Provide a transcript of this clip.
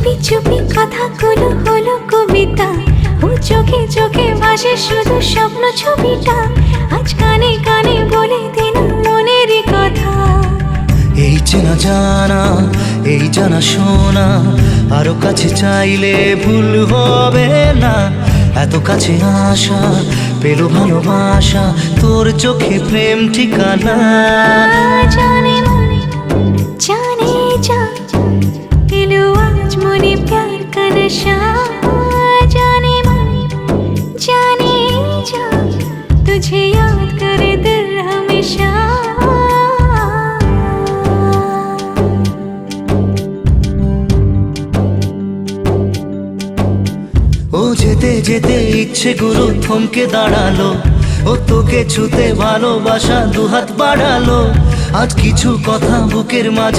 চুপি চুপি কথাগুলো হলো কবিতা, ও চোখে চোখে ভাসে শুধু স্বপ্ন ছবিটা, আজ কানে কানে বলে দিন মনেরই কথা। এই চেনা জানা, এই জানা শোনা, আরো কাছে চাইলে ভুল হবে না। এত কাছে আসা পেল ভালোবাসা, তোর চোখে প্রেম ঠিকানা। জানে মন জানে जा दिलो आज मने प्यार का नशा। जाने मन जाने जा तुझे याद करे दिल हमेशा। ও যেতে যেতে ইচ্ছে গুলো থমকে দাঁড়ালো, ও তোকে ছুতে ভালোবাসা দুহাত বাড়ালো। আজ কিছু কথা বুকের মাঝে